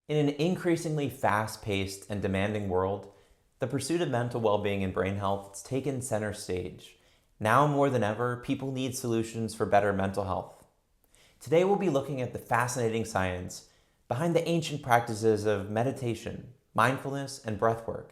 In an increasingly fast-paced and demanding world, the pursuit of mental well-being and brain health has taken center stage. Now more than ever, people need solutions for better mental health. Today we'll be looking at the fascinating science behind the ancient practices of meditation, mindfulness, and breathwork,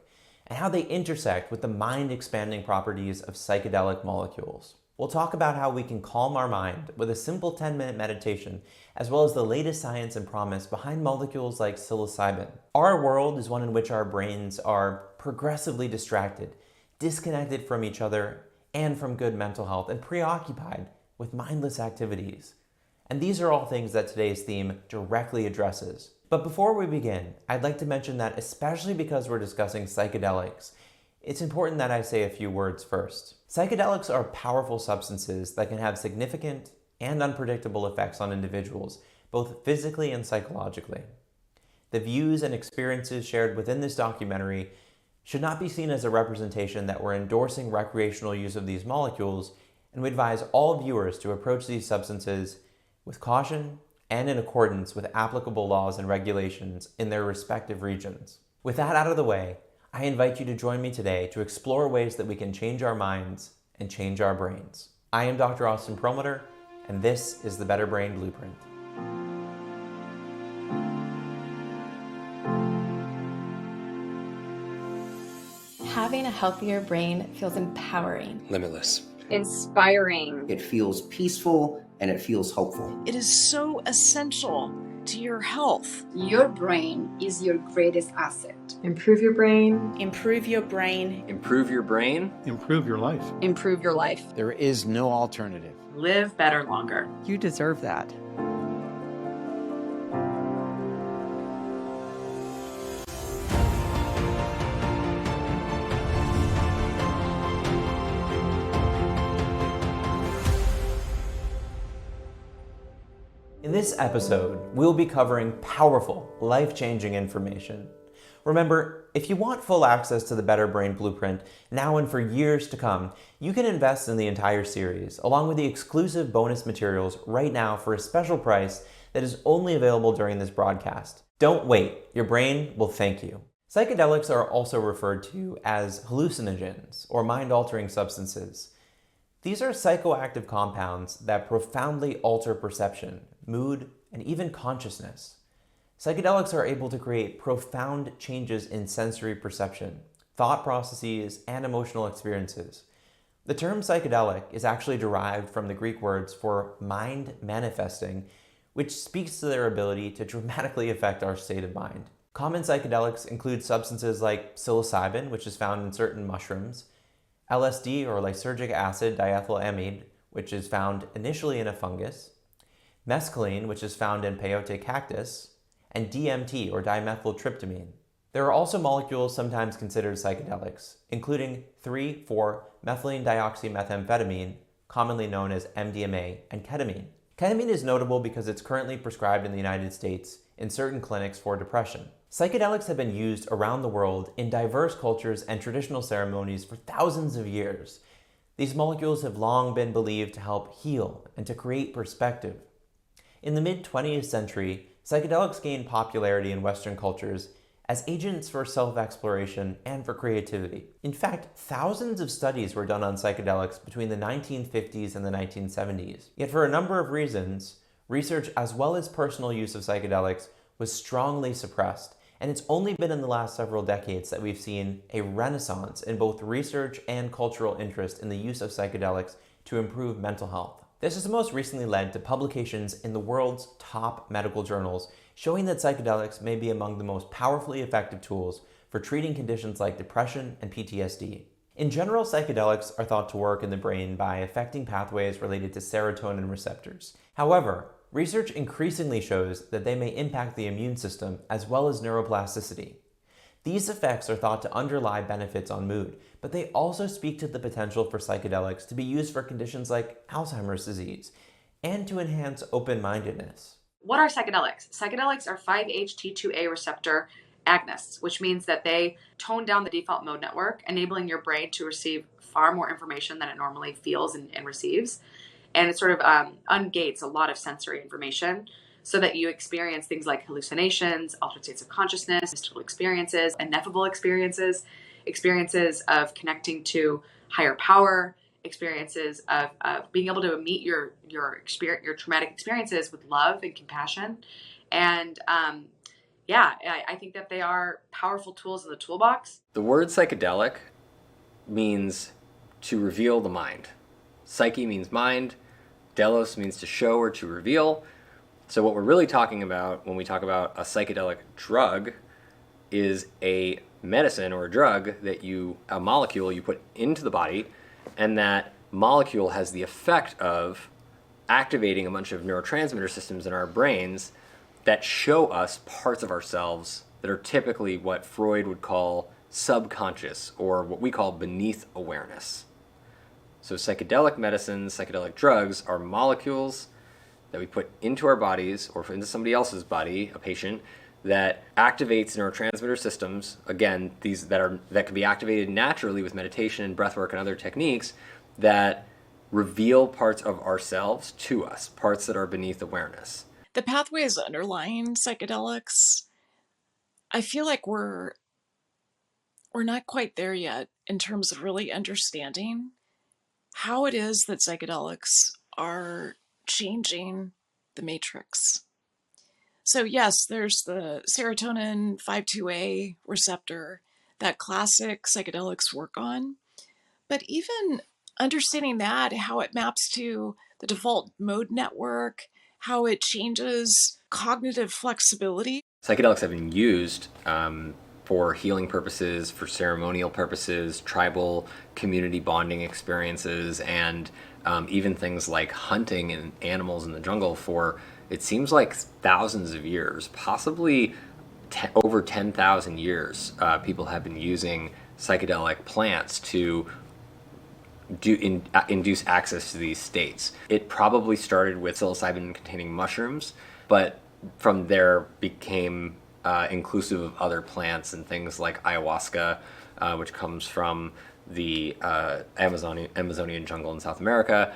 and how they intersect with the mind-expanding properties of psychedelic molecules. We'll talk about how we can calm our mind with a simple 10-minute meditation, as well as the latest science and promise behind molecules like psilocybin. Our world is one in which our brains are progressively distracted, disconnected from each other and from good mental health, and preoccupied with mindless activities. And these are all things that today's theme directly addresses. But before we begin, I'd like to mention that especially because we're discussing psychedelics, it's important that I say a few words first. Psychedelics are powerful substances that can have significant and unpredictable effects on individuals, both physically and psychologically. The views and experiences shared within this documentary should not be seen as a representation that we're endorsing recreational use of these molecules, and we advise all viewers to approach these substances with caution and in accordance with applicable laws and regulations in their respective regions. With that out of the way, I invite you to join me today to explore ways that we can change our minds and change our brains. I am Dr. Austin Perlmutter, and this is the Better Brain Blueprint. Having a healthier brain feels empowering, limitless, inspiring. It feels peaceful and it feels hopeful. It is so essential to your health. Your brain is your greatest asset. Improve your brain. Improve your brain. Improve your brain. Improve your life. Improve your life. There is no alternative. Live better longer. You deserve that. In this episode, we'll be covering powerful, life-changing information. Remember, if you want full access to the Better Brain Blueprint now and for years to come, you can invest in the entire series, along with the exclusive bonus materials right now for a special price that is only available during this broadcast. Don't wait, your brain will thank you. Psychedelics are also referred to as hallucinogens or mind-altering substances. These are psychoactive compounds that profoundly alter perception, mood, and even consciousness. Psychedelics are able to create profound changes in sensory perception, thought processes, and emotional experiences. The term psychedelic is actually derived from the Greek words for mind manifesting, which speaks to their ability to dramatically affect our state of mind. Common psychedelics include substances like psilocybin, which is found in certain mushrooms, LSD or lysergic acid diethylamide, which is found initially in a fungus, mescaline, which is found in peyote cactus, and DMT or dimethyltryptamine. There are also molecules sometimes considered psychedelics, including 3,4-methylene dioxymethamphetamine, commonly known as MDMA, and ketamine. Ketamine is notable because it's currently prescribed in the United States in certain clinics for depression. Psychedelics have been used around the world in diverse cultures and traditional ceremonies for thousands of years. These molecules have long been believed to help heal and to create perspective. In the mid-20th century, psychedelics gained popularity in Western cultures as agents for self-exploration and for creativity. In fact, thousands of studies were done on psychedelics between the 1950s and the 1970s. Yet for a number of reasons, research as well as personal use of psychedelics was strongly suppressed, and it's only been in the last several decades that we've seen a renaissance in both research and cultural interest in the use of psychedelics to improve mental health. This has most recently led to publications in the world's top medical journals showing that psychedelics may be among the most powerfully effective tools for treating conditions like depression and PTSD. In general, psychedelics are thought to work in the brain by affecting pathways related to serotonin receptors. However, research increasingly shows that they may impact the immune system as well as neuroplasticity. These effects are thought to underlie benefits on mood, but they also speak to the potential for psychedelics to be used for conditions like Alzheimer's disease and to enhance open-mindedness. What are psychedelics? Psychedelics are 5-HT2A receptor agonists, which means that they tone down the default mode network, enabling your brain to receive far more information than it normally feels and receives. And it sort of ungates a lot of sensory information. so that you experience things like hallucinations, altered states of consciousness, mystical experiences, ineffable experiences, experiences of connecting to higher power, experiences of being able to meet your traumatic experiences with love and compassion. And I think that they are powerful tools in the toolbox. The word psychedelic means to reveal the mind. Psyche means mind. Delos means to show or to reveal. So what we're really talking about when we talk about a psychedelic drug is a medicine or a drug a molecule you put into the body, and that molecule has the effect of activating a bunch of neurotransmitter systems in our brains that show us parts of ourselves that are typically what Freud would call subconscious, or what we call beneath awareness. So psychedelic medicines, psychedelic drugs are molecules that we put into our bodies or into somebody else's body, a patient, that activates neurotransmitter systems, again, these that can be activated naturally with meditation and breathwork and other techniques, that reveal parts of ourselves to us, parts that are beneath awareness. The pathways underlying psychedelics, I feel like we're not quite there yet in terms of really understanding how it is that psychedelics are changing the matrix. So yes, there's the serotonin 5-2A receptor that classic psychedelics work on, but even understanding that, how it maps to the default mode network, how it changes cognitive flexibility. Psychedelics have been used for healing purposes, for ceremonial purposes, tribal community bonding experiences, and even things like hunting and animals in the jungle for, it seems like, thousands of years, possibly over 10,000 years. People have been using psychedelic plants to induce access to these states. It probably started with psilocybin-containing mushrooms, but from there became inclusive of other plants and things like ayahuasca, which comes from the Amazonian jungle in South America,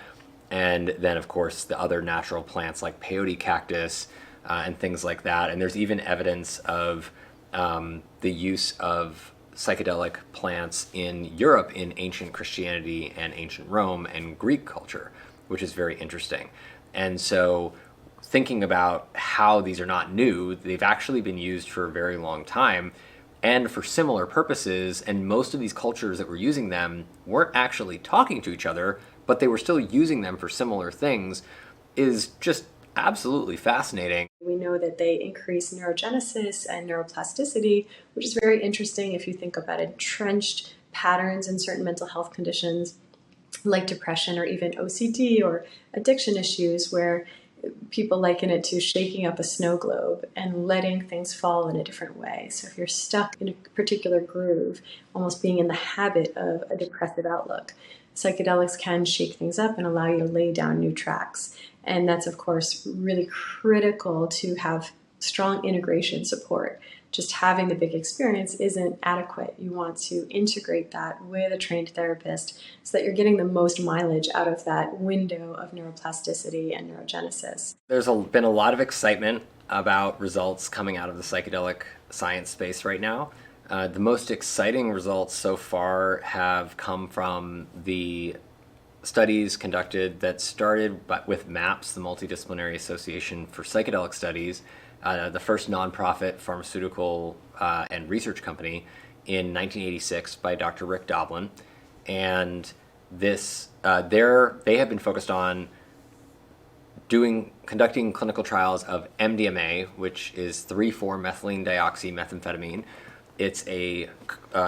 and then of course the other natural plants like peyote cactus and things like that. And there's even evidence of the use of psychedelic plants in Europe in ancient Christianity and ancient Rome and Greek culture, which is very interesting. And so thinking about how these are not new, they've actually been used for a very long time and for similar purposes, and most of these cultures that were using them weren't actually talking to each other, but they were still using them for similar things, is just absolutely fascinating. We know that they increase neurogenesis and neuroplasticity, which is very interesting if you think about entrenched patterns in certain mental health conditions like depression or even OCD or addiction issues, where people liken it to shaking up a snow globe and letting things fall in a different way. So if you're stuck in a particular groove, almost being in the habit of a depressive outlook, psychedelics can shake things up and allow you to lay down new tracks. And that's, of course, really critical to have strong integration support. Just having the big experience isn't adequate. You want to integrate that with a trained therapist so that you're getting the most mileage out of that window of neuroplasticity and neurogenesis. There's been a lot of excitement about results coming out of the psychedelic science space right now. The most exciting results so far have come from the studies conducted that started with MAPS, the Multidisciplinary Association for Psychedelic Studies, the first nonprofit pharmaceutical and research company in 1986 by Dr. Rick Doblin. And this, they have been focused on conducting clinical trials of MDMA, which is 3,4-methylene dioxymethamphetamine. It's a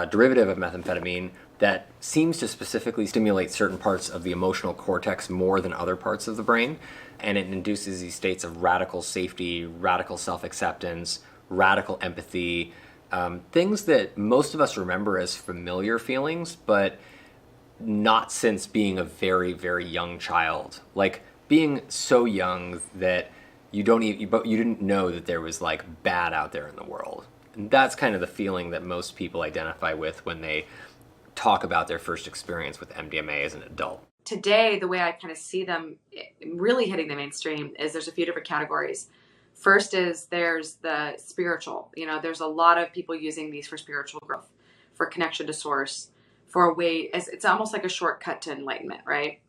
derivative of methamphetamine that seems to specifically stimulate certain parts of the emotional cortex more than other parts of the brain. And it induces these states of radical safety, radical self-acceptance, radical empathy, things that most of us remember as familiar feelings, but not since being a very, very young child. Like being so young that you didn't know that there was like bad out there in the world. And that's kind of the feeling that most people identify with when they talk about their first experience with MDMA as an adult. Today, the way I kind of see them really hitting the mainstream is there's a few different categories. First is there's the spiritual. There's a lot of people using these for spiritual growth, for connection to source, for a way, it's almost like a shortcut to enlightenment, right?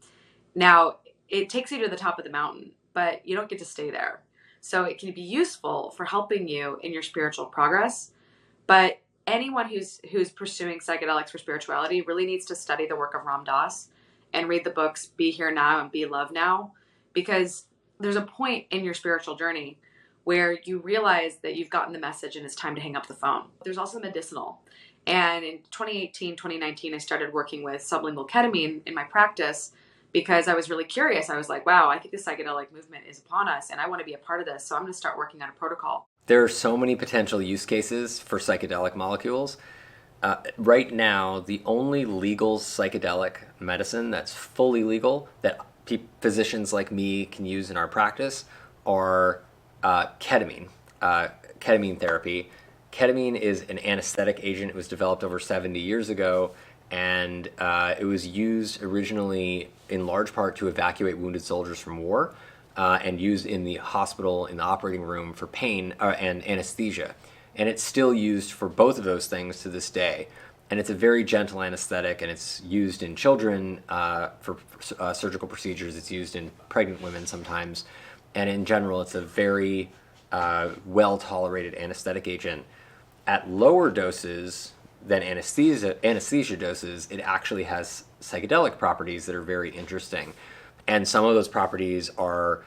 Now, it takes you to the top of the mountain, but you don't get to stay there. So it can be useful for helping you in your spiritual progress. But anyone who's pursuing psychedelics for spirituality really needs to study the work of Ram Dass and read the books Be Here Now and Be Love Now, because there's a point in your spiritual journey where you realize that you've gotten the message and it's time to hang up the phone. There's also medicinal. And in 2018, 2019, I started working with sublingual ketamine in my practice because I was really curious. I was like, wow, I think the psychedelic movement is upon us and I want to be a part of this. So I'm going to start working on a protocol. There are so many potential use cases for psychedelic molecules. Right now, the only legal psychedelic medicine that's fully legal that physicians like me can use in our practice are ketamine, ketamine therapy. Ketamine is an anesthetic agent. It was developed over 70 years ago, and it was used originally in large part to evacuate wounded soldiers from war, and used in the hospital, in the operating room for pain and anesthesia. And it's still used for both of those things to this day. And it's a very gentle anesthetic, and it's used in children for surgical procedures. It's used in pregnant women sometimes. And in general, it's a very well-tolerated anesthetic agent. At lower doses than anesthesia doses, it actually has psychedelic properties that are very interesting. And some of those properties are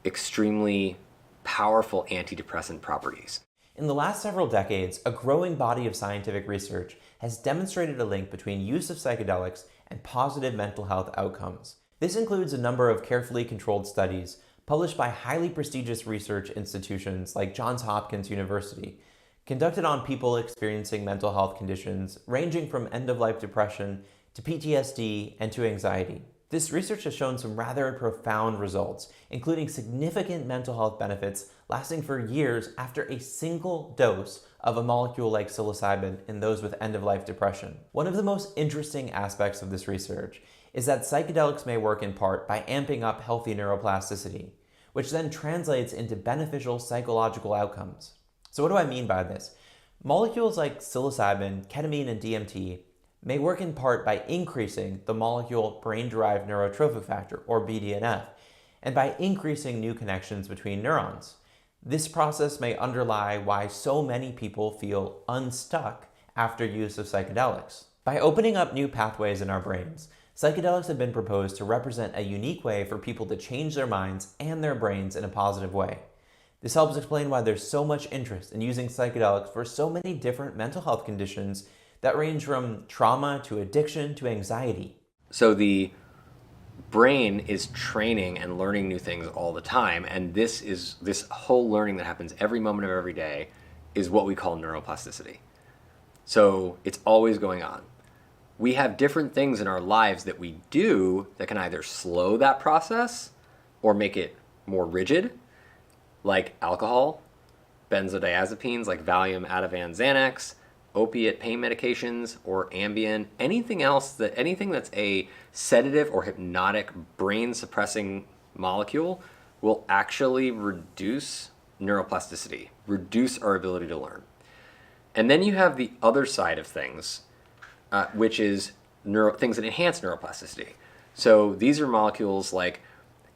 extremely powerful antidepressant properties. In the last several decades, a growing body of scientific research has demonstrated a link between use of psychedelics and positive mental health outcomes. This includes a number of carefully controlled studies published by highly prestigious research institutions like Johns Hopkins University, conducted on people experiencing mental health conditions ranging from end-of-life depression to PTSD and to anxiety. This research has shown some rather profound results, including significant mental health benefits lasting for years after a single dose of a molecule like psilocybin in those with end-of-life depression. One of the most interesting aspects of this research is that psychedelics may work in part by amping up healthy neuroplasticity, which then translates into beneficial psychological outcomes. So what do I mean by this? Molecules like psilocybin, ketamine, and DMT may work in part by increasing the molecule brain-derived neurotrophic factor, or BDNF, and by increasing new connections between neurons. This process may underlie why so many people feel unstuck after use of psychedelics. By opening up new pathways in our brains, psychedelics have been proposed to represent a unique way for people to change their minds and their brains in a positive way. This helps explain why there's so much interest in using psychedelics for so many different mental health conditions that range from trauma to addiction to anxiety. So the brain is training and learning new things all the time, and this whole learning that happens every moment of every day is what we call neuroplasticity. So it's always going on. We have different things in our lives that we do that can either slow that process or make it more rigid, like alcohol, benzodiazepines like Valium, Ativan, Xanax, opiate pain medications, or Ambien, anything that's a sedative or hypnotic brain suppressing molecule will actually reduce neuroplasticity, reduce our ability to learn. And then you have the other side of things, which is things that enhance neuroplasticity. So these are molecules like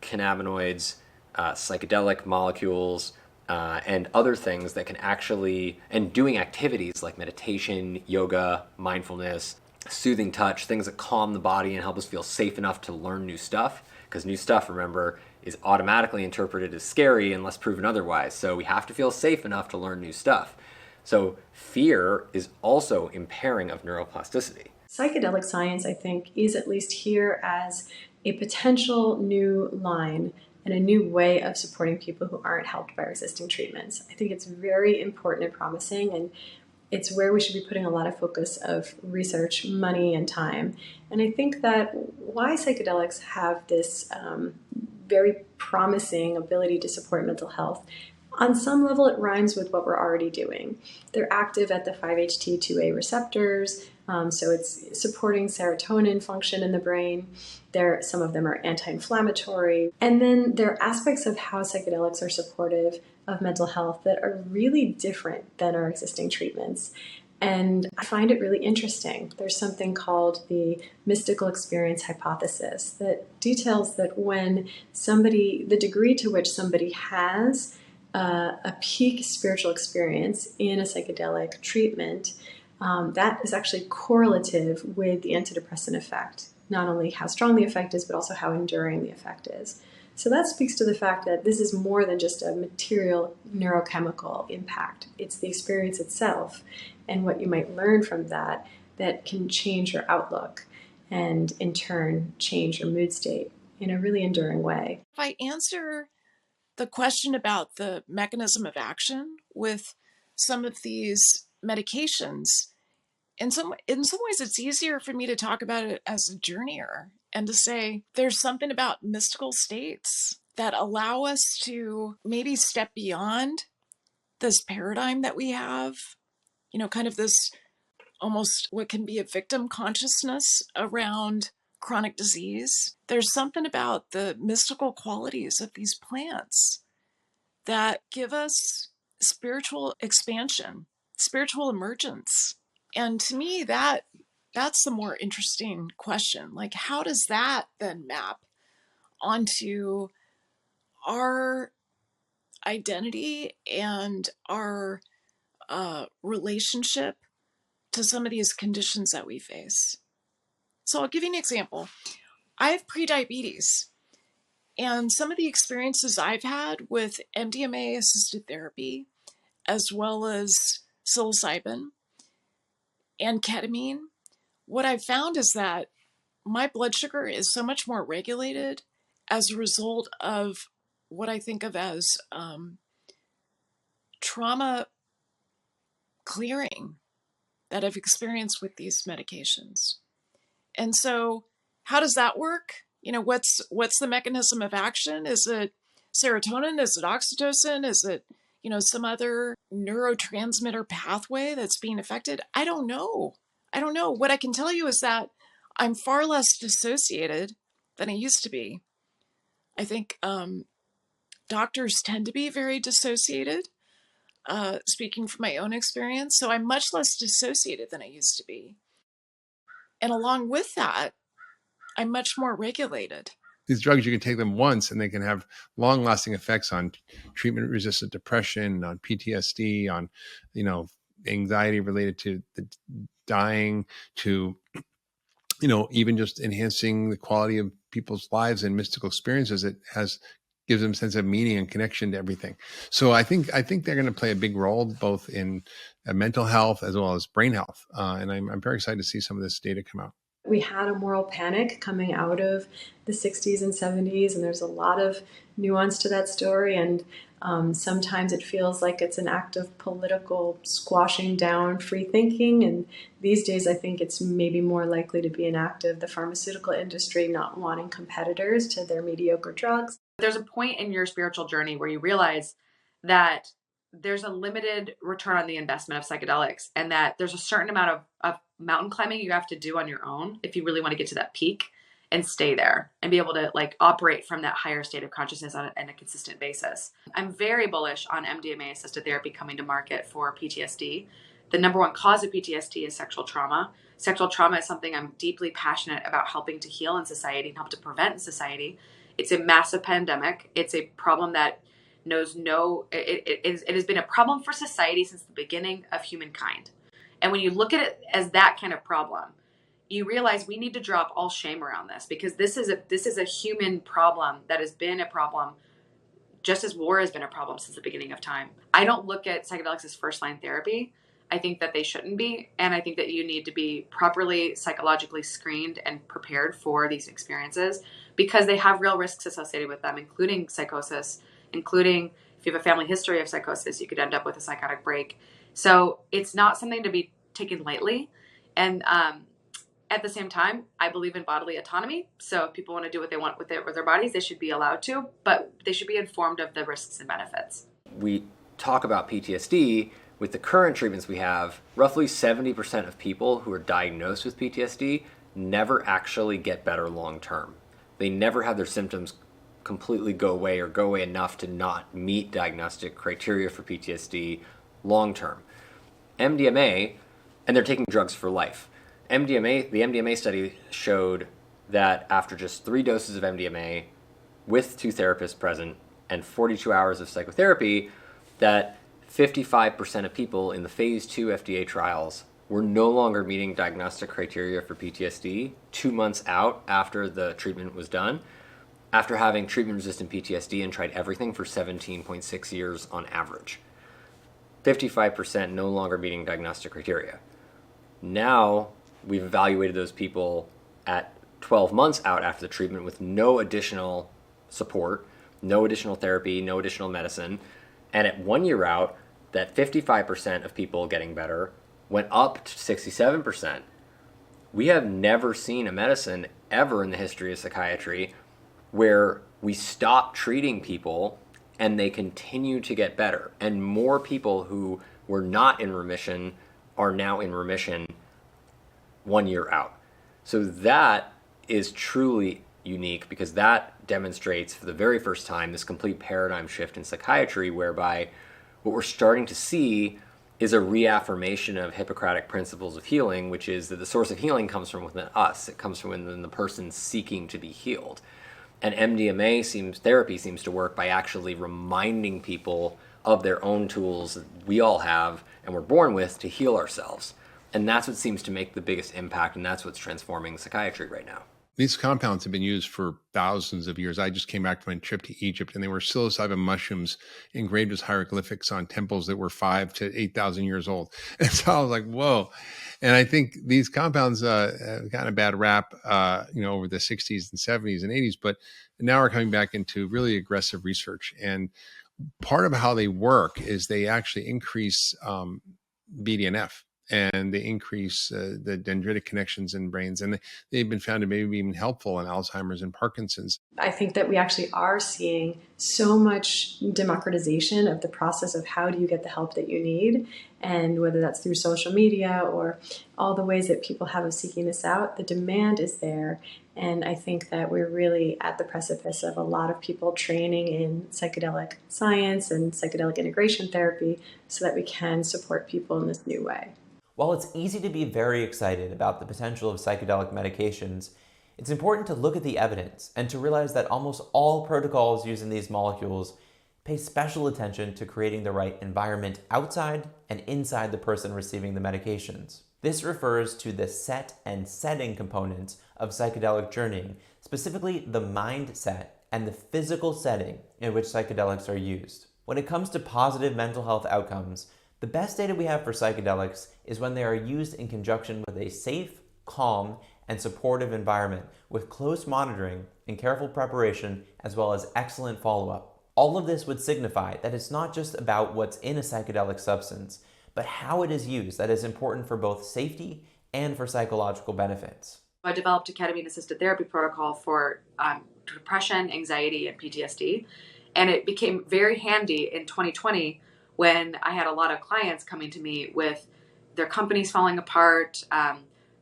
cannabinoids, psychedelic molecules, and other things that can actually, and doing activities like meditation, yoga, mindfulness, soothing touch, things that calm the body and help us feel safe enough to learn new stuff. Because new stuff, remember, is automatically interpreted as scary unless proven otherwise. So we have to feel safe enough to learn new stuff. So fear is also impairing of neuroplasticity. Psychedelic science, I think, is at least here as a potential new line and a new way of supporting people who aren't helped by existing treatments. I think it's very important and promising, and it's where we should be putting a lot of focus of research, money, and time. And I think that why psychedelics have this very promising ability to support mental health On some level, it rhymes with what we're already doing. They're active at the 5-HT2A receptors, so it's supporting serotonin function in the brain. Some of them are anti-inflammatory. And then there are aspects of how psychedelics are supportive of mental health that are really different than our existing treatments. And I find it really interesting. There's something called the mystical experience hypothesis that details that when the degree to which somebody has a peak spiritual experience in a psychedelic treatment, that is actually correlative with the antidepressant effect. Not only how strong the effect is, but also how enduring the effect is. So that speaks to the fact that this is more than just a material neurochemical impact. It's the experience itself and what you might learn from that can change your outlook and in turn change your mood state in a really enduring way. If I answer the question about the mechanism of action with some of these medications, in some ways it's easier for me to talk about it as a journeyer and to say there's something about mystical states that allow us to maybe step beyond this paradigm that we have, kind of this almost what can be a victim consciousness around chronic disease. There's something about the mystical qualities of these plants that give us spiritual expansion, spiritual emergence. And to me, that's the more interesting question. Like, how does that then map onto our identity and our relationship to some of these conditions that we face? So I'll give you an example. I have prediabetes, and some of the experiences I've had with MDMA assisted therapy, as well as psilocybin and ketamine, what I've found is that my blood sugar is so much more regulated as a result of what I think of as trauma clearing that I've experienced with these medications. And so how does that work? What's the mechanism of action? Is it serotonin? Is it oxytocin? Is it, some other neurotransmitter pathway that's being affected? I don't know. What I can tell you is that I'm far less dissociated than I used to be. I think doctors tend to be very dissociated, speaking from my own experience. So I'm much less dissociated than I used to be. And along with that, I'm much more regulated. These drugs, you can take them once and they can have long-lasting effects on treatment-resistant depression, on PTSD, on, anxiety related to the dying, to, even just enhancing the quality of people's lives and mystical experiences. It gives them a sense of meaning and connection to everything. So I think they're going to play a big role both in mental health as well as brain health. And I'm very excited to see some of this data come out. We had a moral panic coming out of the 60s and 70s, and there's a lot of nuance to that story. And sometimes it feels like it's an act of political squashing down free thinking. And these days, I think it's maybe more likely to be an act of the pharmaceutical industry not wanting competitors to their mediocre drugs. There's a point in your spiritual journey where you realize that there's a limited return on the investment of psychedelics, and that there's a certain amount of mountain climbing you have to do on your own if you really want to get to that peak and stay there and be able to operate from that higher state of consciousness on a consistent basis. I'm very bullish on MDMA assisted therapy coming to market for PTSD. The number one cause of PTSD is sexual trauma. Sexual trauma is something I'm deeply passionate about helping to heal in society and help to prevent in society. It's a massive pandemic. It's a problem that knows it has been a problem for society since the beginning of humankind. And when you look at it as that kind of problem, you realize we need to drop all shame around this, because this is a human problem that has been a problem just as war has been a problem since the beginning of time. I don't look at psychedelics as first-line therapy. I think that they shouldn't be. And I think that you need to be properly psychologically screened and prepared for these experiences, because they have real risks associated with them, including psychosis, including if you have a family history of psychosis, you could end up with a psychotic break. So it's not something to be taken lightly. And at the same time, I believe in bodily autonomy. So if people want to do what they want with their bodies, they should be allowed to, but they should be informed of the risks and benefits. we talk about PTSD, with the current treatments we have, roughly 70% of people who are diagnosed with PTSD never actually get better long term. They never have their symptoms completely go away or go away enough to not meet diagnostic criteria for PTSD long term. MDMA, and they're taking drugs for life. The MDMA study showed that after just 3 doses of MDMA with 2 therapists present and 42 hours of psychotherapy, that 55% of people in the phase 2 FDA trials were no longer meeting diagnostic criteria for PTSD 2 months out after the treatment was done, after having treatment-resistant PTSD and tried everything for 17.6 years on average. 55% no longer meeting diagnostic criteria. Now, we've evaluated those people at 12 months out after the treatment with no additional support, no additional therapy, no additional medicine. And at 1 year out, that 55% of people getting better went up to 67%. We have never seen a medicine ever in the history of psychiatry where we stop treating people and they continue to get better. And more people who were not in remission are now in remission 1 year out. So that is truly unique, because that demonstrates for the very first time this complete paradigm shift in psychiatry, whereby what we're starting to see is a reaffirmation of Hippocratic principles of healing, which is that the source of healing comes from within us. It comes from within the person seeking to be healed. And MDMA therapy seems to work by actually reminding people of their own tools that we all have and we're born with to heal ourselves. And that's what seems to make the biggest impact, and that's what's transforming psychiatry right now. These compounds have been used for thousands of years. I just came back from a trip to Egypt, and they were psilocybin mushrooms engraved as hieroglyphics on temples that were 5,000 to 8,000 years old. And so I was like, whoa. And I think these compounds have gotten a bad rap, over the 60s and 70s and 80s, but now are coming back into really aggressive research. And part of how they work is they actually increase BDNF. And they increase the dendritic connections in brains. And they've been found to maybe even helpful in Alzheimer's and Parkinson's. I think that we actually are seeing so much democratization of the process of how do you get the help that you need. And whether that's through social media or all the ways that people have of seeking this out, the demand is there. And I think that we're really at the precipice of a lot of people training in psychedelic science and psychedelic integration therapy so that we can support people in this new way. While it's easy to be very excited about the potential of psychedelic medications, it's important to look at the evidence and to realize that almost all protocols using these molecules pay special attention to creating the right environment outside and inside the person receiving the medications. This refers to the set and setting components of psychedelic journeying, specifically the mindset and the physical setting in which psychedelics are used. When it comes to positive mental health outcomes, the best data we have for psychedelics is when they are used in conjunction with a safe, calm, and supportive environment with close monitoring and careful preparation, as well as excellent follow-up. All of this would signify that it's not just about what's in a psychedelic substance, but how it is used that is important for both safety and for psychological benefits. I developed a ketamine-assisted therapy protocol for depression, anxiety, and PTSD, and it became very handy in 2020 when I had a lot of clients coming to me with their companies falling apart,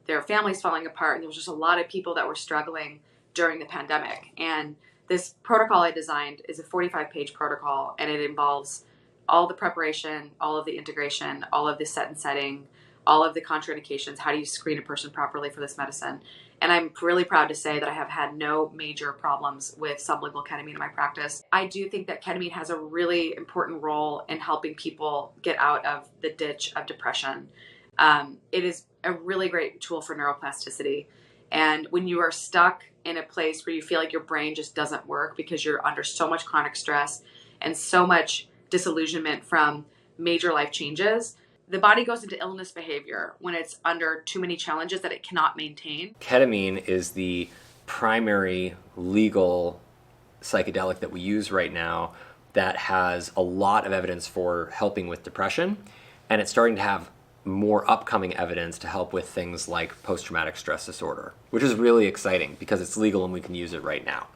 their families falling apart, and there was just a lot of people that were struggling during the pandemic. And this protocol I designed is a 45-page protocol, and it involves all the preparation, all of the integration, all of the set and setting, all of the contraindications. How do you screen a person properly for this medicine? And I'm really proud to say that I have had no major problems with sublingual ketamine in my practice. I do think that ketamine has a really important role in helping people get out of the ditch of depression. It is a really great tool for neuroplasticity. And when you are stuck in a place where you feel like your brain just doesn't work because you're under so much chronic stress and so much disillusionment from major life changes, the body goes into illness behavior when it's under too many challenges that it cannot maintain. Ketamine is the primary legal psychedelic that we use right now that has a lot of evidence for helping with depression, and it's starting to have more upcoming evidence to help with things like post-traumatic stress disorder, which is really exciting because it's legal and we can use it right now.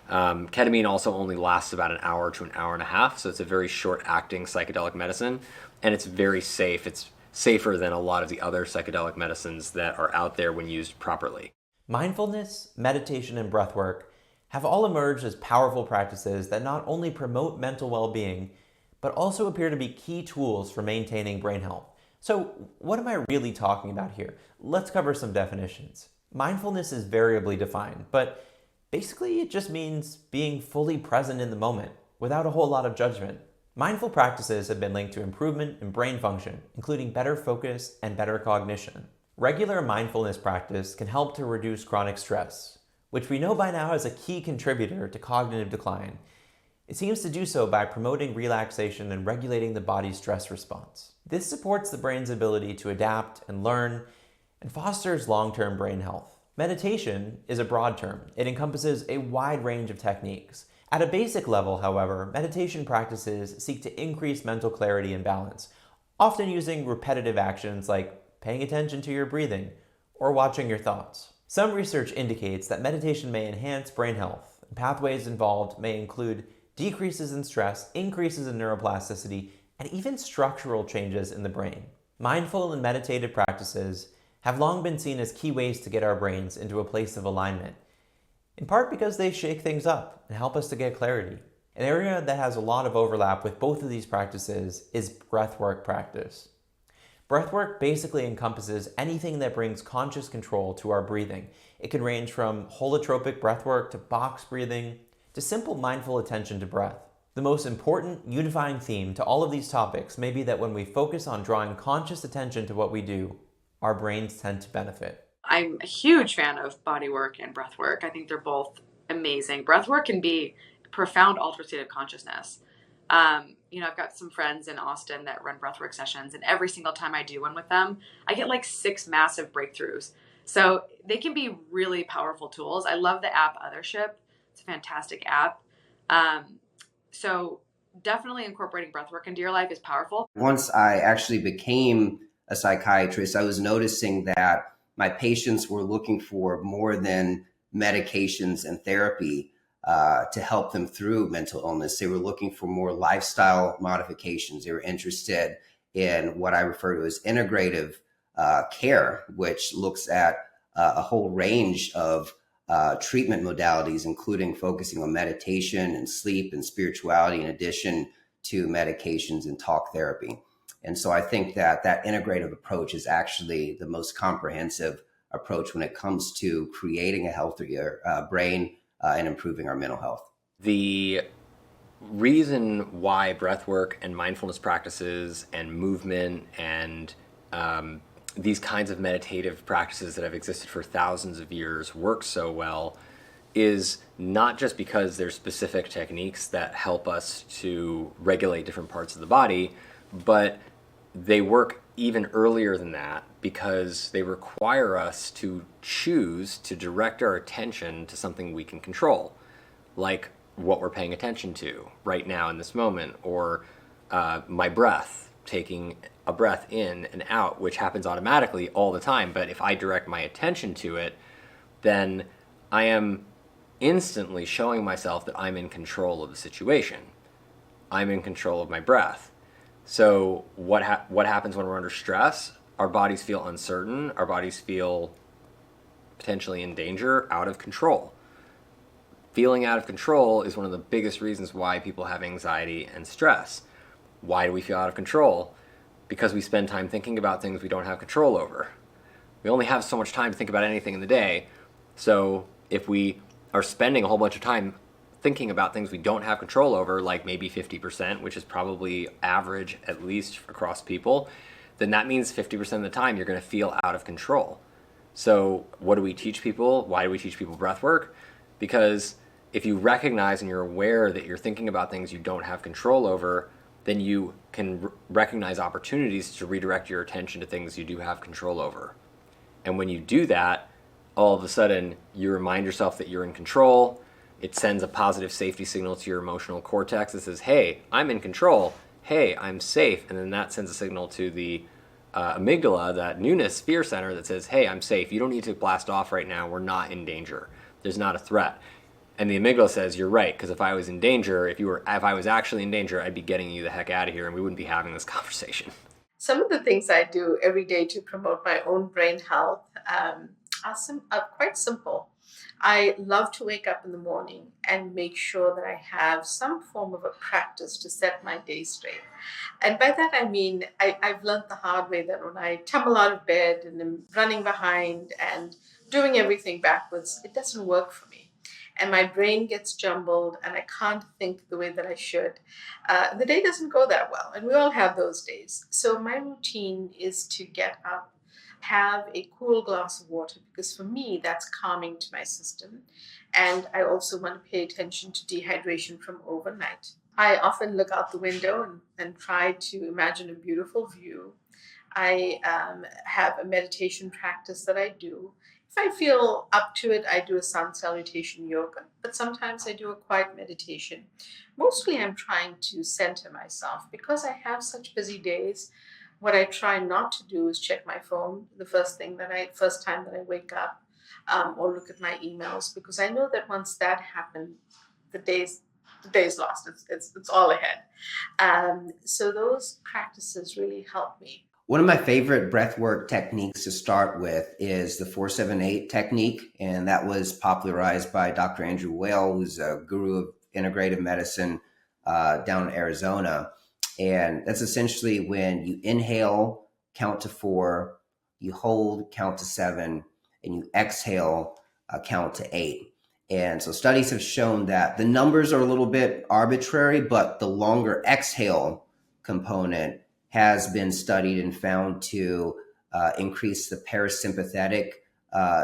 Ketamine also only lasts about an hour to an hour and a half, so it's a very short-acting psychedelic medicine, and it's very safe. It's safer than a lot of the other psychedelic medicines that are out there when used properly. Mindfulness, meditation, and breathwork have all emerged as powerful practices that not only promote mental well-being, but also appear to be key tools for maintaining brain health. So, what am I really talking about here? Let's cover some definitions. Mindfulness is variably defined, but basically it just means being fully present in the moment, without a whole lot of judgment. Mindful practices have been linked to improvement in brain function, including better focus and better cognition. Regular mindfulness practice can help to reduce chronic stress, which we know by now is a key contributor to cognitive decline. It seems to do so by promoting relaxation and regulating the body's stress response. This supports the brain's ability to adapt and learn and fosters long-term brain health. Meditation is a broad term. It encompasses a wide range of techniques. At a basic level, however, meditation practices seek to increase mental clarity and balance, often using repetitive actions like paying attention to your breathing or watching your thoughts. Some research indicates that meditation may enhance brain health, and pathways involved may include decreases in stress, increases in neuroplasticity, and even structural changes in the brain. Mindful and meditative practices have long been seen as key ways to get our brains into a place of alignment, in part because they shake things up and help us to get clarity. An area that has a lot of overlap with both of these practices is breathwork practice. Breathwork basically encompasses anything that brings conscious control to our breathing. It can range from holotropic breathwork to box breathing to simple mindful attention to breath. The most important unifying theme to all of these topics may be that when we focus on drawing conscious attention to what we do, our brains tend to benefit. I'm a huge fan of body work and breath work. I think they're both amazing. Breath work can be profound altered state of consciousness. I've got some friends in Austin that run breathwork sessions, and every single time I do one with them, I get like 6 massive breakthroughs. So they can be really powerful tools. I love the app Othership. It's a fantastic app. So definitely incorporating breathwork into your life is powerful. Once I actually became a psychiatrist, I was noticing that my patients were looking for more than medications and therapy to help them through mental illness. They were looking for more lifestyle modifications. They were interested in what I refer to as integrative care, which looks at a whole range of treatment modalities, including focusing on meditation and sleep and spirituality, in addition to medications and talk therapy. And so I think that that integrative approach is actually the most comprehensive approach when it comes to creating a healthier brain and improving our mental health. The reason why breathwork and mindfulness practices and movement and these kinds of meditative practices that have existed for thousands of years work so well is not just because there's specific techniques that help us to regulate different parts of the body, but they work even earlier than that because they require us to choose to direct our attention to something we can control, like what we're paying attention to right now in this moment, or my breath, taking a breath in and out, which happens automatically all the time. But if I direct my attention to it, then I am instantly showing myself that I'm in control of the situation. I'm in control of my breath. So what happens when we're under stress? Our bodies feel uncertain. Our bodies feel potentially in danger, out of control. Feeling out of control is one of the biggest reasons why people have anxiety and stress. Why do we feel out of control? Because we spend time thinking about things we don't have control over. We only have so much time to think about anything in the day. So if we are spending a whole bunch of time thinking about things we don't have control over, like maybe 50%, which is probably average at least across people, then that means 50% of the time you're going to feel out of control. So what do we teach people? Why do we teach people breath work? Because if you recognize and you're aware that you're thinking about things you don't have control over, then you can recognize opportunities to redirect your attention to things you do have control over. And when you do that, all of a sudden you remind yourself that you're in control. It sends a positive safety signal to your emotional cortex that says, hey, I'm in control. Hey, I'm safe. And then that sends a signal to the amygdala, that newness fear center, that says, hey, I'm safe. You don't need to blast off right now. We're not in danger. There's not a threat. And the amygdala says, you're right, because if I was in danger, if I was actually in danger, I'd be getting you the heck out of here and we wouldn't be having this conversation. Some of the things I do every day to promote my own brain health are quite simple. I love to wake up in the morning and make sure that I have some form of a practice to set my day straight. And by that, I mean, I've learned the hard way that when I tumble out of bed and am running behind and doing everything backwards, it doesn't work for me. And my brain gets jumbled and I can't think the way that I should. The day doesn't go that well. And we all have those days. So my routine is to get up, have a cool glass of water, because for me, that's calming to my system. And I also want to pay attention to dehydration from overnight. I often look out the window and try to imagine a beautiful view. I have a meditation practice that I do. If I feel up to it, I do a sun salutation yoga, but sometimes I do a quiet meditation. Mostly I'm trying to center myself because I have such busy days. What I try not to do is check my phone the first time that I wake up, or look at my emails, because I know that once that happens, the day's lost. It's all ahead. So those practices really help me. One of my favorite breathwork techniques to start with is the 478 technique, and that was popularized by Dr. Andrew Weil, who's a guru of integrative medicine down in Arizona. And that's essentially when you inhale, count to 4, you hold, count to 7, and you exhale, count to 8. And so studies have shown that the numbers are a little bit arbitrary, but the longer exhale component has been studied and found to increase the parasympathetic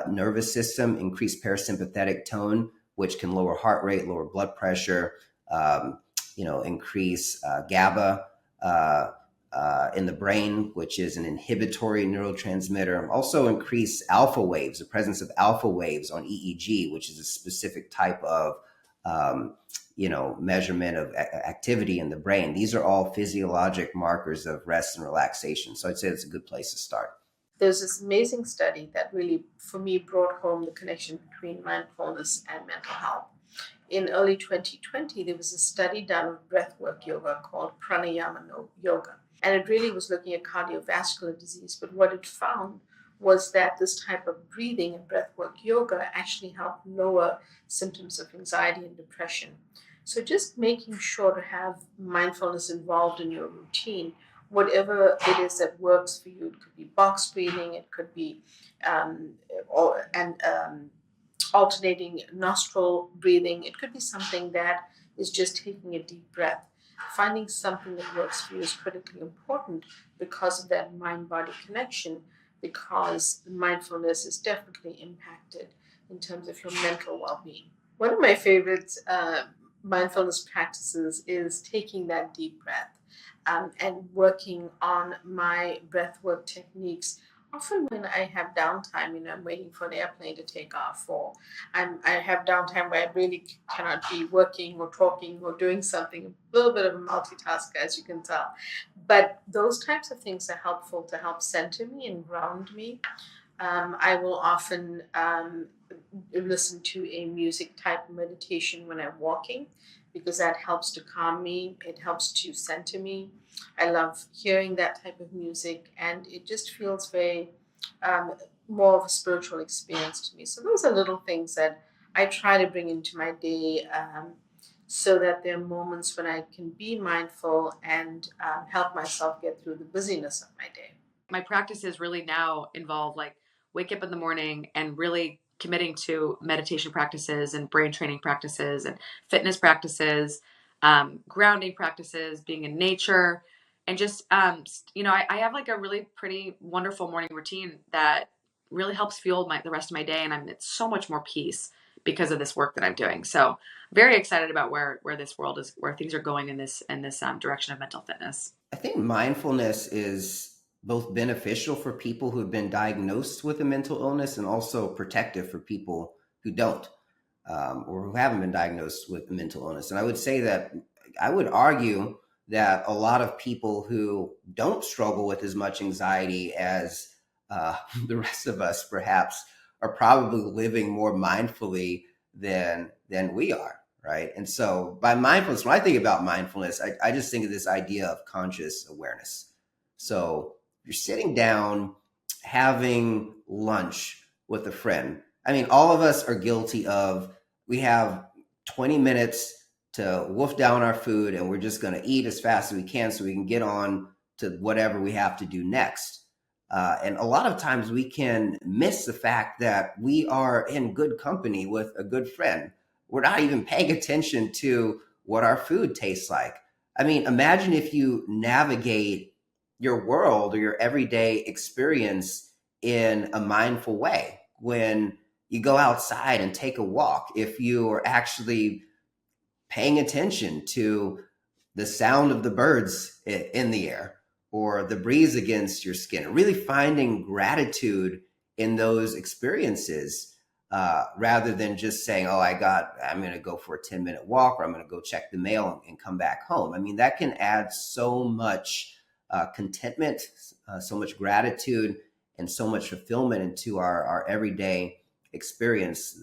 nervous system, increase parasympathetic tone, which can lower heart rate, lower blood pressure, increase GABA in the brain, which is an inhibitory neurotransmitter. Also increase alpha waves, the presence of alpha waves on EEG, which is a specific type of measurement of activity in the brain. These are all physiologic markers of rest and relaxation. So I'd say it's a good place to start. There's this amazing study that really, for me, brought home the connection between mindfulness and mental health. In early 2020, there was a study done of breathwork yoga called pranayama yoga. And it really was looking at cardiovascular disease. But what it found was that this type of breathing and breathwork yoga actually helped lower symptoms of anxiety and depression. So just making sure to have mindfulness involved in your routine, whatever it is that works for you. It could be box breathing, it could be alternating nostril breathing. It could be something that is just taking a deep breath. Finding something that works for you is critically important because of that mind-body connection, because mindfulness is definitely impacted in terms of your mental well-being. One of my favorite mindfulness practices is taking that deep breath and working on my breathwork techniques. Often when I have downtime, I'm waiting for an airplane to take off, or I have downtime where I really cannot be working or talking or doing something, a little bit of a multitasker, as you can tell. But those types of things are helpful to help center me and ground me. I will often listen to a music type meditation when I'm walking, because that helps to calm me. It helps to center me. I love hearing that type of music, and it just feels very more of a spiritual experience to me. So those are little things that I try to bring into my day, so that there are moments when I can be mindful and help myself get through the busyness of my day. My practices really now involve wake up in the morning and really committing to meditation practices and brain training practices and fitness practices, grounding practices, being in nature, and just, I have a really pretty wonderful morning routine that really helps fuel the rest of my day. And it's so much more peace because of this work that I'm doing. So very excited about where this world is, where things are going in this direction of mental fitness. I think mindfulness is both beneficial for people who have been diagnosed with a mental illness and also protective for people who don't, or who haven't been diagnosed with a mental illness. And I would argue that a lot of people who don't struggle with as much anxiety as the rest of us perhaps are probably living more mindfully than than we are, right? And so by mindfulness, when I think about mindfulness, I just think of this idea of conscious awareness. So you're sitting down having lunch with a friend. I mean, all of us are guilty of, we have 20 minutes to wolf down our food and we're just going to eat as fast as we can so we can get on to whatever we have to do next. And a lot of times we can miss the fact that we are in good company with a good friend. We're not even paying attention to what our food tastes like. I mean, imagine if you navigate your world or your everyday experience in a mindful way. When you go outside and take a walk, if you are actually paying attention to the sound of the birds in the air or the breeze against your skin, really finding gratitude in those experiences, rather than just saying, oh, I'm going to go for a 10-minute walk, or I'm going to go check the mail and come back home. I mean, that can add so much contentment, so much gratitude, and so much fulfillment into our everyday experience,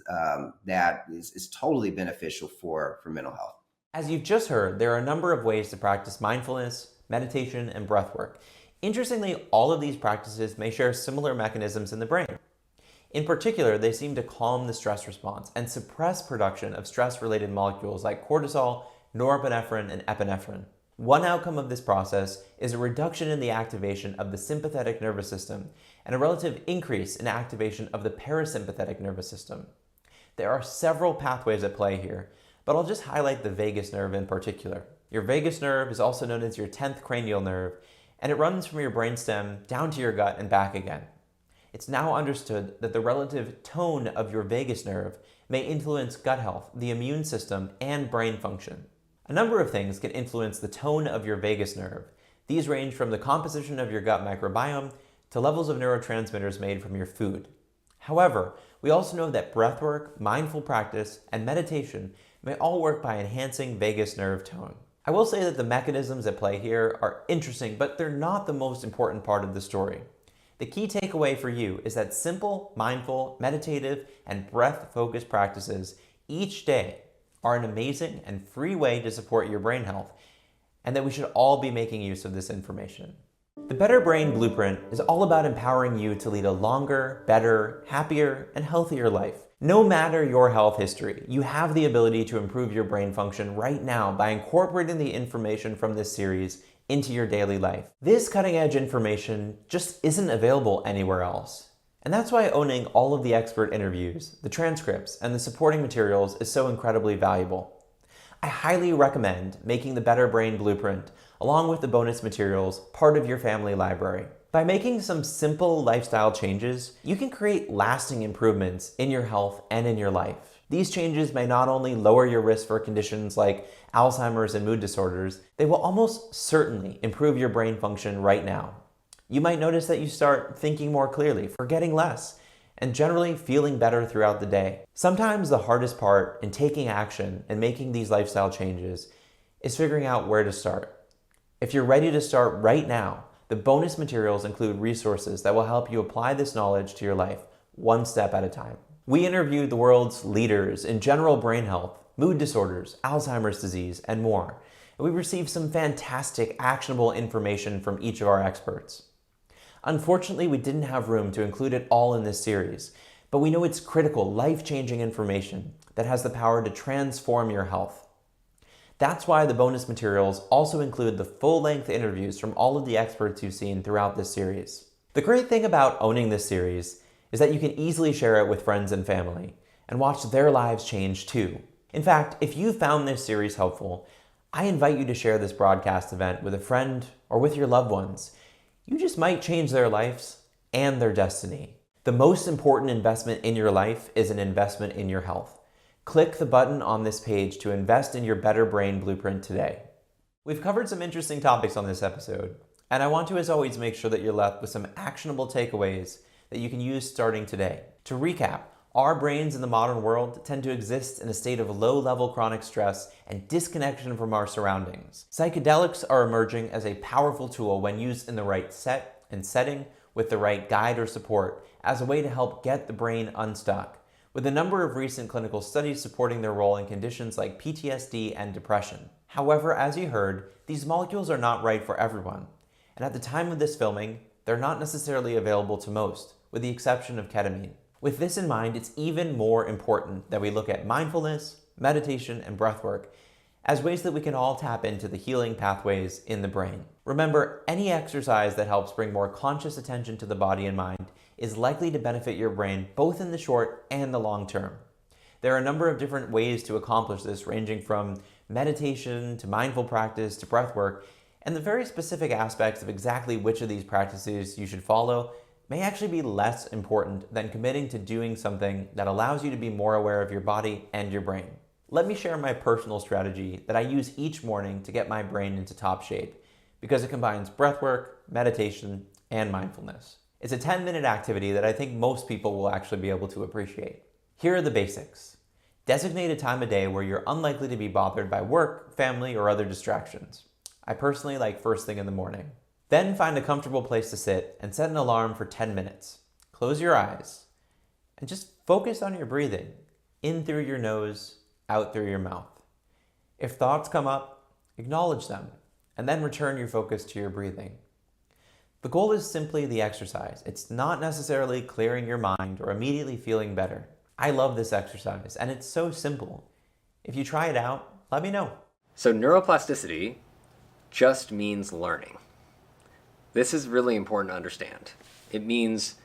that is totally beneficial for mental health. As you've just heard, there are a number of ways to practice mindfulness, meditation, and breath work. Interestingly, all of these practices may share similar mechanisms in the brain. In particular, they seem to calm the stress response and suppress production of stress-related molecules like cortisol, norepinephrine, and epinephrine. One outcome of this process is a reduction in the activation of the sympathetic nervous system and a relative increase in activation of the parasympathetic nervous system. There are several pathways at play here, but I'll just highlight the vagus nerve in particular. Your vagus nerve is also known as your 10th cranial nerve, and it runs from your brainstem down to your gut and back again. It's now understood that the relative tone of your vagus nerve may influence gut health, the immune system, and brain function. A number of things can influence the tone of your vagus nerve. These range from the composition of your gut microbiome to levels of neurotransmitters made from your food. However, we also know that breathwork, mindful practice, and meditation may all work by enhancing vagus nerve tone. I will say that the mechanisms at play here are interesting, but they're not the most important part of the story. The key takeaway for you is that simple, mindful, meditative, and breath-focused practices each day are an amazing and free way to support your brain health, and that we should all be making use of this information. The Better Brain Blueprint is all about empowering you to lead a longer, better, happier, and healthier life. No matter your health history, you have the ability to improve your brain function right now by incorporating the information from this series into your daily life. This cutting-edge information just isn't available anywhere else. And that's why owning all of the expert interviews, the transcripts, and the supporting materials is so incredibly valuable. I highly recommend making the Better Brain Blueprint, along with the bonus materials, part of your family library. By making some simple lifestyle changes, you can create lasting improvements in your health and in your life. These changes may not only lower your risk for conditions like Alzheimer's and mood disorders, they will almost certainly improve your brain function right now. You might notice that you start thinking more clearly, forgetting less, and generally feeling better throughout the day. Sometimes the hardest part in taking action and making these lifestyle changes is figuring out where to start. If you're ready to start right now, the bonus materials include resources that will help you apply this knowledge to your life, one step at a time. We interviewed the world's leaders in general brain health, mood disorders, Alzheimer's disease, and more. And we received some fantastic, actionable information from each of our experts. Unfortunately, we didn't have room to include it all in this series, but we know it's critical, life-changing information that has the power to transform your health. That's why the bonus materials also include the full-length interviews from all of the experts you've seen throughout this series. The great thing about owning this series is that you can easily share it with friends and family and watch their lives change too. In fact, if you found this series helpful, I invite you to share this broadcast event with a friend or with your loved ones. You just might change their lives and their destiny. The most important investment in your life is an investment in your health. Click the button on this page to invest in your Better Brain Blueprint today. We've covered some interesting topics on this episode, and I want to, as always, make sure that you're left with some actionable takeaways that you can use starting today. To recap, our brains in the modern world tend to exist in a state of low-level chronic stress and disconnection from our surroundings. Psychedelics are emerging as a powerful tool when used in the right set and setting with the right guide or support as a way to help get the brain unstuck, with a number of recent clinical studies supporting their role in conditions like PTSD and depression. However, as you heard, these molecules are not right for everyone, and at the time of this filming, they're not necessarily available to most, with the exception of ketamine. With this in mind, it's even more important that we look at mindfulness, meditation, and breathwork as ways that we can all tap into the healing pathways in the brain. Remember, any exercise that helps bring more conscious attention to the body and mind is likely to benefit your brain both in the short and the long term. There are a number of different ways to accomplish this, ranging from meditation to mindful practice to breathwork, and the very specific aspects of exactly which of these practices you should follow may actually be less important than committing to doing something that allows you to be more aware of your body and your brain. Let me share my personal strategy that I use each morning to get my brain into top shape, because it combines breathwork, meditation, and mindfulness. It's a 10-minute activity that I think most people will actually be able to appreciate. Here are the basics. Designate a time of day where you're unlikely to be bothered by work, family, or other distractions. I personally like first thing in the morning. Then find a comfortable place to sit and set an alarm for 10 minutes. Close your eyes and just focus on your breathing, in through your nose, out through your mouth. If thoughts come up, acknowledge them, and then return your focus to your breathing. The goal is simply the exercise. It's not necessarily clearing your mind or immediately feeling better. I love this exercise, and it's so simple. If you try it out, let me know. So neuroplasticity just means learning. This is really important to understand. It means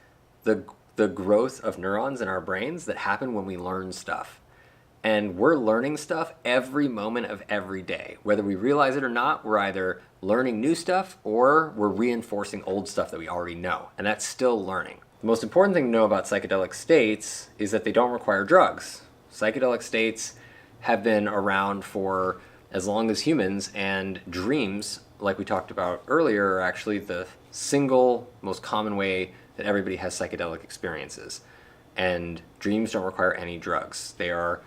the growth of neurons in our brains that happen when we learn stuff. And we're learning stuff every moment of every day. Whether we realize it or not, we're either learning new stuff or we're reinforcing old stuff that we already know. And that's still learning. The most important thing to know about psychedelic states is that they don't require drugs. Psychedelic states have been around for as long as humans, and dreams, like we talked about earlier, are actually the single most common way that everybody has psychedelic experiences. And dreams don't require any drugs. They are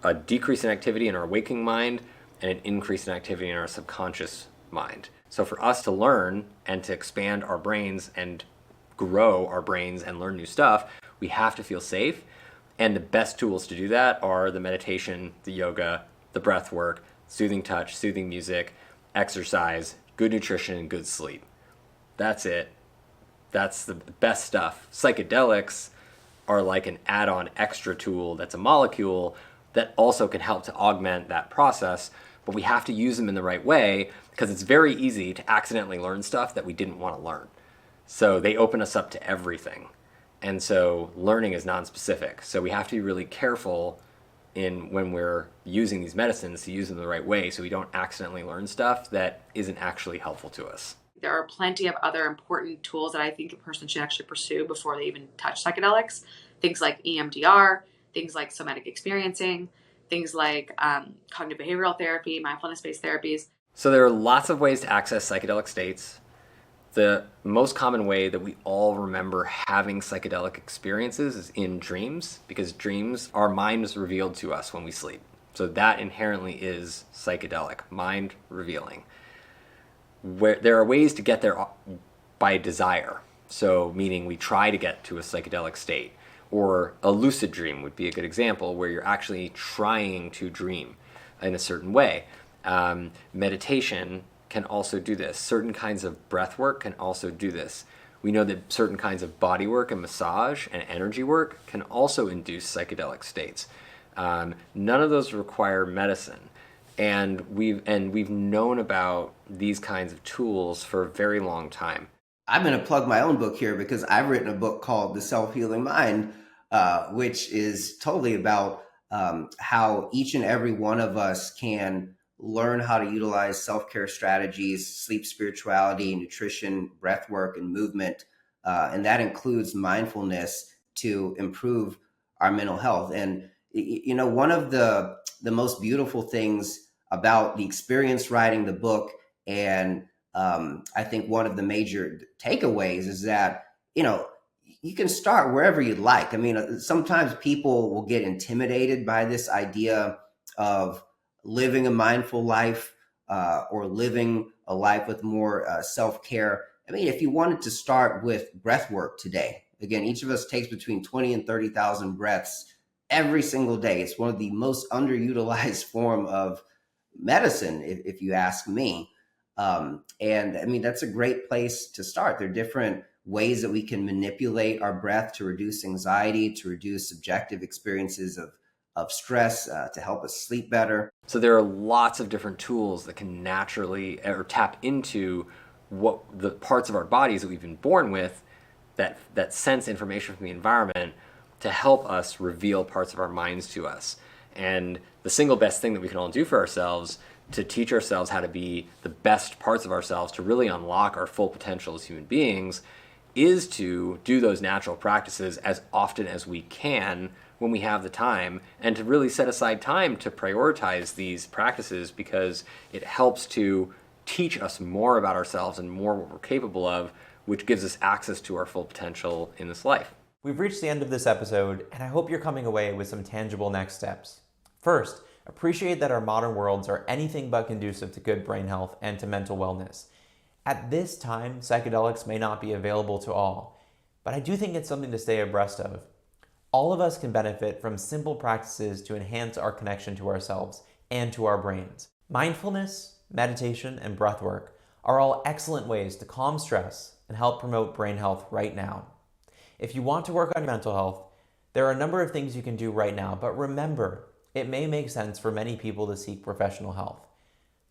a decrease in activity in our waking mind and an increase in activity in our subconscious mind. So for us to learn and to expand our brains and grow our brains and learn new stuff, we have to feel safe. And the best tools to do that are the meditation, the yoga, the breath work, soothing touch, soothing music, exercise, good nutrition, and good sleep. That's it. That's the best stuff. Psychedelics are like an add-on extra tool that's a molecule that also can help to augment that process, but we have to use them in the right way because it's very easy to accidentally learn stuff that we didn't want to learn. So they open us up to everything. And so learning is non-specific. So we have to be really careful in when we're using these medicines to use them the right way so we don't accidentally learn stuff that isn't actually helpful to us. There are plenty of other important tools that I think a person should actually pursue before they even touch psychedelics. Things like EMDR, things like somatic experiencing, things like cognitive behavioral therapy, mindfulness-based therapies. So there are lots of ways to access psychedelic states. The most common way that we all remember having psychedelic experiences is in dreams, because dreams, our mind is revealed to us when we sleep. So that inherently is psychedelic, mind revealing. Where there are ways to get there by desire. So meaning we try to get to a psychedelic state, or a lucid dream would be a good example where you're actually trying to dream in a certain way. Meditation can also do this. Certain kinds of breath work can also do this. We know that certain kinds of body work and massage and energy work can also induce psychedelic states. None of those require medicine. And we've known about these kinds of tools for a very long time. I'm going to plug my own book here because I've written a book called The Self-Healing Mind, which is totally about how each and every one of us can learn how to utilize self-care strategies, sleep, spirituality, nutrition, breath work, and movement. And that includes mindfulness to improve our mental health. And, you know, one of the most beautiful things about the experience writing the book, and I think one of the major takeaways is that, you know, you can start wherever you like. I mean, sometimes people will get intimidated by this idea of living a mindful life or living a life with more self-care. I mean, if you wanted to start with breath work today, again, each of us takes between 20 and 30,000 breaths every single day. It's one of the most underutilized form of medicine, if you ask me. And I mean, that's a great place to start. There are different ways that we can manipulate our breath to reduce anxiety, to reduce subjective experiences of stress, to help us sleep better. So there are lots of different tools that can naturally or tap into what the parts of our bodies that we've been born with that sense information from the environment to help us reveal parts of our minds to us. And the single best thing that we can all do for ourselves to teach ourselves how to be the best parts of ourselves, to really unlock our full potential as human beings, is to do those natural practices as often as we can when we have the time, and to really set aside time to prioritize these practices, because it helps to teach us more about ourselves and more what we're capable of, which gives us access to our full potential in this life. We've reached the end of this episode, and I hope you're coming away with some tangible next steps. First, appreciate that our modern worlds are anything but conducive to good brain health and to mental wellness. At this time, psychedelics may not be available to all, but I do think it's something to stay abreast of. All of us can benefit from simple practices to enhance our connection to ourselves and to our brains. Mindfulness, meditation, and breathwork are all excellent ways to calm stress and help promote brain health right now. If you want to work on your mental health, there are a number of things you can do right now, but remember, it may make sense for many people to seek professional help.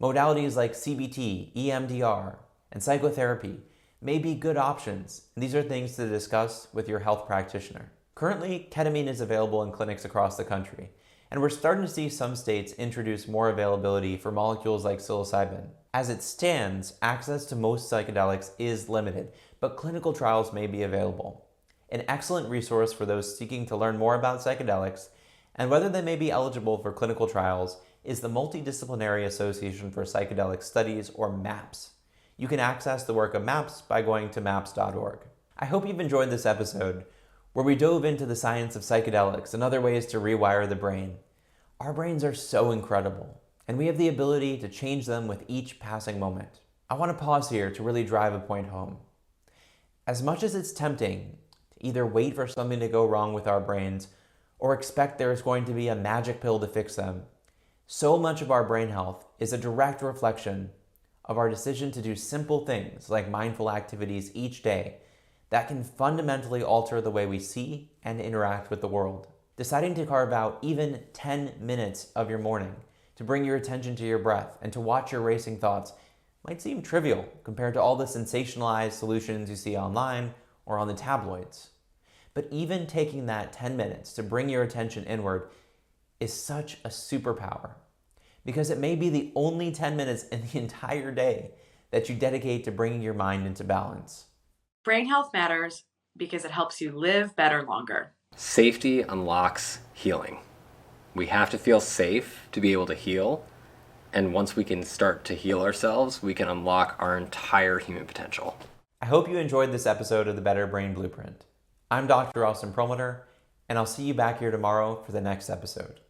Modalities like CBT, EMDR, and psychotherapy may be good options, and these are things to discuss with your health practitioner. Currently, ketamine is available in clinics across the country, and we're starting to see some states introduce more availability for molecules like psilocybin. As it stands, access to most psychedelics is limited, but clinical trials may be available. An excellent resource for those seeking to learn more about psychedelics and whether they may be eligible for clinical trials is the Multidisciplinary Association for Psychedelic Studies, or MAPS. You can access the work of MAPS by going to maps.org. I hope you've enjoyed this episode, where we dove into the science of psychedelics and other ways to rewire the brain. Our brains are so incredible, and we have the ability to change them with each passing moment. I want to pause here to really drive a point home. As much as it's tempting to either wait for something to go wrong with our brains or expect there is going to be a magic pill to fix them, so much of our brain health is a direct reflection of our decision to do simple things like mindful activities each day that can fundamentally alter the way we see and interact with the world. Deciding to carve out even 10 minutes of your morning to bring your attention to your breath and to watch your racing thoughts might seem trivial compared to all the sensationalized solutions you see online or on the tabloids. But even taking that 10 minutes to bring your attention inward is such a superpower, because it may be the only 10 minutes in the entire day that you dedicate to bringing your mind into balance. Brain health matters because it helps you live better longer. Safety unlocks healing. We have to feel safe to be able to heal. And once we can start to heal ourselves, we can unlock our entire human potential. I hope you enjoyed this episode of the Better Brain Blueprint. I'm Dr. Austin Perlmutter, and I'll see you back here tomorrow for the next episode.